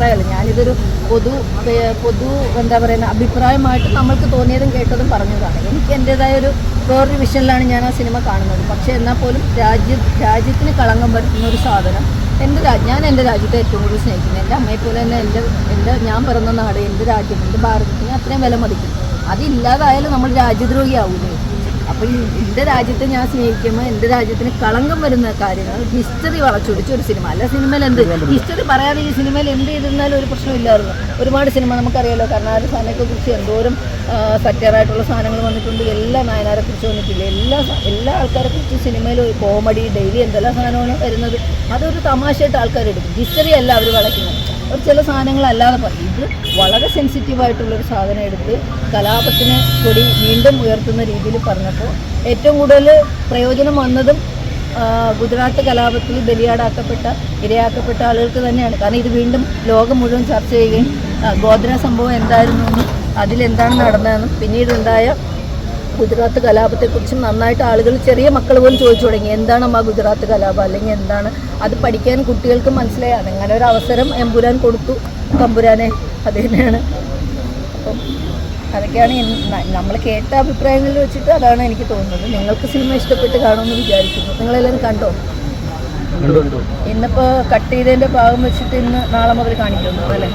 അഭിപ്രായമല്ല, ഞാനിതൊരു പൊതു എന്താ പറയുക അഭിപ്രായമായിട്ട് നമ്മൾക്ക് തോന്നിയതും കേട്ടതും പറഞ്ഞതാണ്. എനിക്ക് എൻ്റേതായ വേറൊരു വിഷനിലാണ് ഞാൻ ആ സിനിമ കാണുന്നത്. പക്ഷേ എന്നാൽ പോലും രാജ്യത്തിന് കളങ്കം വരുത്തുന്ന ഒരു സാധനം ഞാൻ എൻ്റെ രാജ്യത്തെ ഏറ്റവും കൂടുതൽ സ്നേഹിക്കുന്നു. എൻ്റെ അമ്മയെപ്പോലെ തന്നെ ഞാൻ പിറന്ന നാട്, എൻ്റെ രാജ്യം, എൻ്റെ ഭാരതത്തിന് അത്രയും വില മതിക്കും. അതില്ലാതായാലും നമ്മൾ രാജ്യദ്രോഹിയാവൂലേ? അപ്പോൾ എൻ്റെ രാജ്യത്തെ ഞാൻ സ്നേഹിക്കുമ്പോൾ എൻ്റെ രാജ്യത്തിന് കളങ്കം വരുന്ന കാര്യങ്ങൾ ഹിസ്റ്ററി വളച്ചൊടിച്ച ഒരു സിനിമ അല്ല. സിനിമയിൽ എന്ത് ഹിസ്റ്ററി പറയാതെ ഈ സിനിമയിൽ എന്ത് ചെയ്തിരുന്നാലും ഒരു പ്രശ്നമില്ലായിരുന്നു. ഒരുപാട് സിനിമ നമുക്കറിയാലോ, കർണാടക സാധനത്തെക്കുറിച്ച് എന്തോരം സത്യറായിട്ടുള്ള സാധനങ്ങൾ വന്നിട്ടുണ്ട്. എല്ലാ നായനാരെക്കുറിച്ച് വന്നിട്ടില്ല, എല്ലാ ആൾക്കാരെക്കുറിച്ച് സിനിമയിൽ കോമഡി ഡെയിലി എന്തെല്ലാം സാധനമാണ് വരുന്നത്. അതൊരു തമാശയായിട്ട് ആൾക്കാരെടുക്കും. ഹിസ്റ്ററി അല്ല അവർ വളയ്ക്കുന്നത്. ഒരു ചില സാധനങ്ങളല്ലാതെ പറയും. ഇത് വളരെ സെൻസിറ്റീവായിട്ടുള്ളൊരു സാധനം എടുത്ത് കലാപത്തിന് കൊടി വീണ്ടും ഉയർത്തുന്ന രീതിയിൽ പറഞ്ഞപ്പോൾ ഏറ്റവും കൂടുതൽ പ്രയോജനം വന്നതും ഗുജറാത്ത് കലാപത്തിൽ ഇരയാക്കപ്പെട്ട ആളുകൾക്ക് തന്നെയാണ്. കാരണം ഇത് വീണ്ടും ലോകം മുഴുവൻ ചർച്ച ചെയ്യുകയും ഗോദ്ര സംഭവം എന്തായിരുന്നു എന്നും അതിലെന്താണ് നടന്നതെന്നും പിന്നീടുണ്ടായ ഗുജറാത്ത് കലാപത്തെക്കുറിച്ചും നന്നായിട്ട് ആളുകൾ, ചെറിയ മക്കൾ പോലും ചോദിച്ചു തുടങ്ങി എന്താണ് അമ്മ ഗുജറാത്ത് കലാപം, അല്ലെങ്കിൽ എന്താണ് അത് പഠിക്കാൻ കുട്ടികൾക്ക് മനസ്സിലായി. അങ്ങനെ ഒരു അവസരം എമ്പുരാൻ കൊടുത്തു, തമ്പുരാനെ. അത് തന്നെയാണ്. അപ്പം അതൊക്കെയാണ് നമ്മൾ കേട്ട അഭിപ്രായങ്ങളിൽ വെച്ചിട്ട് അതാണ് എനിക്ക് തോന്നുന്നത്. നിങ്ങൾക്ക് സിനിമ ഇഷ്ടപ്പെട്ട് കാണുമെന്ന് വിചാരിക്കുന്നു. നിങ്ങളെല്ലാവരും കണ്ടോ? ഇന്നിപ്പോൾ കട്ട് ചെയ്തതിൻ്റെ ഭാഗം വെച്ചിട്ട് നാളെ മുതൽ കാണിക്കുന്നു അല്ലേ?